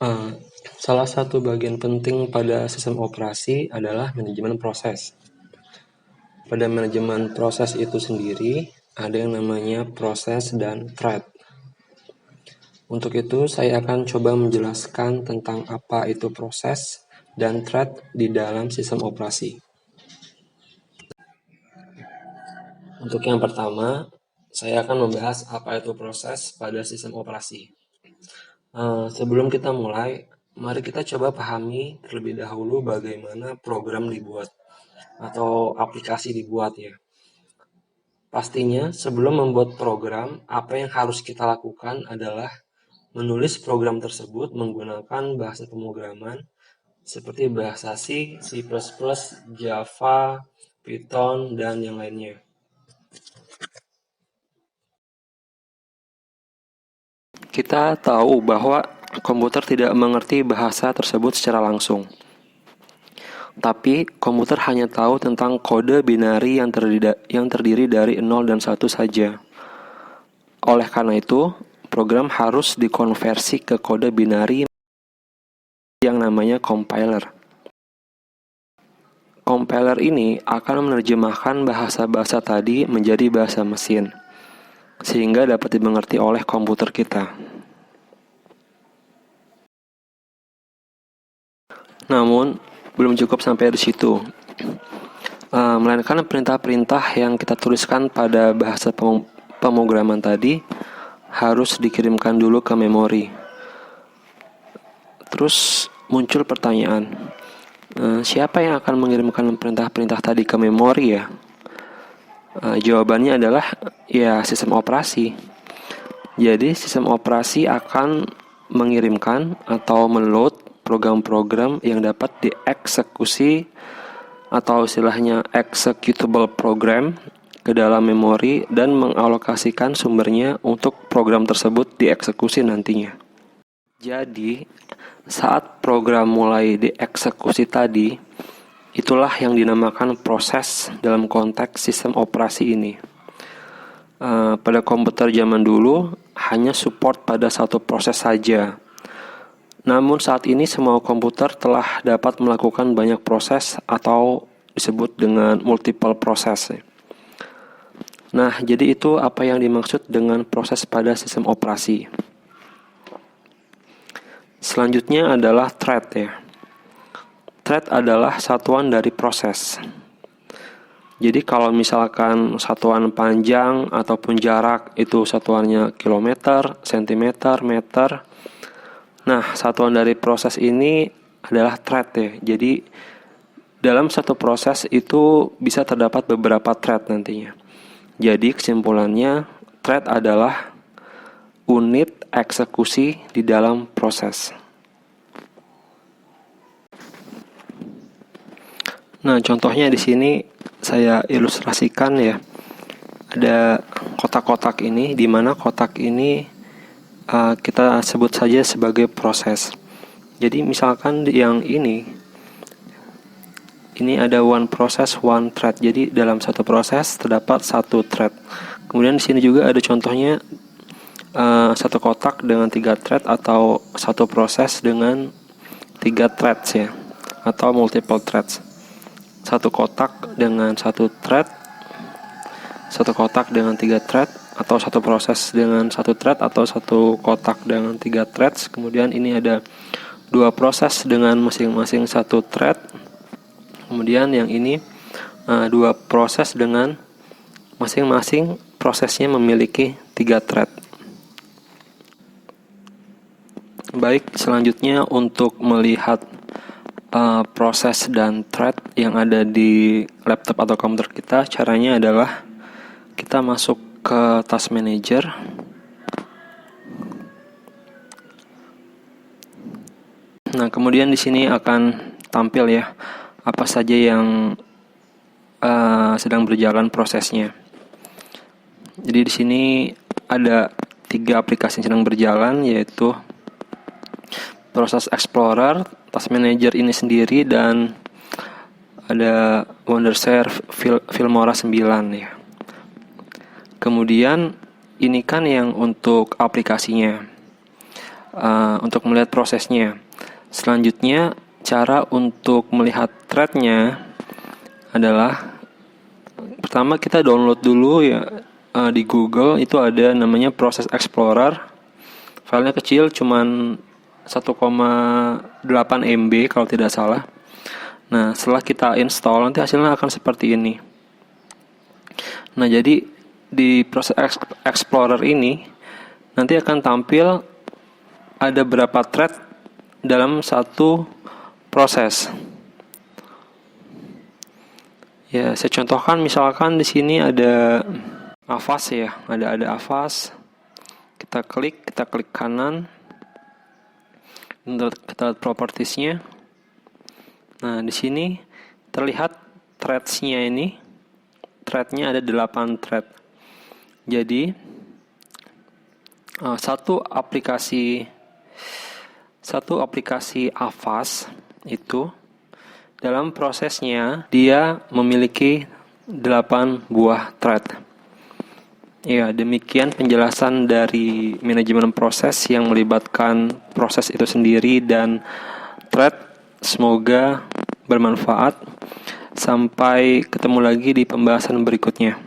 Eh, Salah satu bagian penting pada sistem operasi adalah manajemen proses. Pada manajemen proses itu sendiri, ada yang namanya proses dan thread. Untuk itu, saya akan coba menjelaskan tentang apa itu proses dan thread di dalam sistem operasi. Untuk yang pertama, saya akan membahas apa itu proses pada sistem operasi. Sebelum kita mulai, mari kita coba pahami terlebih dahulu bagaimana program dibuat atau aplikasi dibuat ya. Pastinya sebelum membuat program, apa yang harus kita lakukan adalah menulis program tersebut menggunakan bahasa pemrograman seperti bahasa C, C++, Java, Python, dan yang lainnya. Kita tahu bahwa komputer tidak mengerti bahasa tersebut secara langsung. Tapi komputer hanya tahu tentang kode binari yang terdiri dari 0 dan 1 saja. Oleh karena itu, program harus dikonversi ke kode binari yang namanya compiler. Compiler ini akan menerjemahkan bahasa-bahasa tadi menjadi bahasa mesin, sehingga dapat dimengerti oleh komputer kita. Namun, belum cukup sampai di situ. Melainkan perintah-perintah yang kita tuliskan pada bahasa pemrograman tadi harus dikirimkan dulu ke memori. Terus muncul pertanyaan, siapa yang akan mengirimkan perintah-perintah tadi ke memori ya? Jawabannya adalah ya sistem operasi. Jadi sistem operasi akan mengirimkan atau meload program-program yang dapat dieksekusi atau istilahnya executable program ke dalam memori dan mengalokasikan sumbernya untuk program tersebut dieksekusi nantinya. Jadi, saat program mulai dieksekusi tadi, itulah yang dinamakan proses dalam konteks sistem operasi ini. Pada komputer zaman dulu, hanya support pada satu proses saja. Namun saat ini semua komputer telah dapat melakukan banyak proses atau disebut dengan multiple proses. Nah, jadi itu apa yang dimaksud dengan proses pada sistem operasi. Selanjutnya adalah thread ya. Thread adalah satuan dari proses. Jadi kalau misalkan satuan panjang ataupun jarak itu satuannya kilometer, sentimeter, meter. Nah, satuan dari proses ini adalah thread ya. Jadi dalam satu proses itu bisa terdapat beberapa thread nantinya. Jadi kesimpulannya, thread adalah unit eksekusi di dalam proses. Nah, contohnya di sini saya ilustrasikan ya. Ada kotak-kotak ini, di mana kotak ini kita sebut saja sebagai proses. Jadi misalkan yang ini ada one process, one thread. Jadi dalam satu proses terdapat satu thread. Kemudian di sini juga ada contohnya satu kotak dengan 3 thread atau satu proses dengan 3 threads ya, atau multiple threads. Satu kotak dengan satu thread, satu kotak dengan 3 thread, atau satu proses dengan satu thread, atau satu kotak dengan 3 threads. Kemudian ini ada 2 proses dengan masing-masing satu thread. Kemudian yang ini 2 proses dengan masing-masing prosesnya memiliki 3 thread. Baik, selanjutnya untuk melihat proses dan thread yang ada di laptop atau komputer kita, caranya adalah kita masuk ke Task Manager. Nah, kemudian di sini akan tampil ya apa saja yang sedang berjalan prosesnya. Jadi di sini ada 3 aplikasi yang sedang berjalan, yaitu Process Explorer, Task Manager ini sendiri, dan ada Wondershare Filmora 9 ya. Kemudian ini kan yang untuk aplikasinya. untuk melihat prosesnya. Selanjutnya, cara untuk melihat thread-nya adalah pertama kita download dulu ya di Google. Itu ada namanya Process Explorer. Filenya kecil, cuman 1,8 MB kalau tidak salah. Nah, setelah kita install nanti hasilnya akan seperti ini. Nah, jadi di Process Explorer ini nanti akan tampil ada berapa thread dalam satu proses. Ya, saya contohkan misalkan di sini ada Avast ya, ada Avast. Kita klik kanan. Kita lihat propertiesnya. Nah, di sini terlihat threads-nya ini. Thread-nya ada 8 thread. Jadi satu aplikasi Avast itu dalam prosesnya dia memiliki 8 buah thread. Ya, demikian penjelasan dari manajemen proses yang melibatkan proses itu sendiri dan thread. Semoga bermanfaat. Sampai ketemu lagi di pembahasan berikutnya.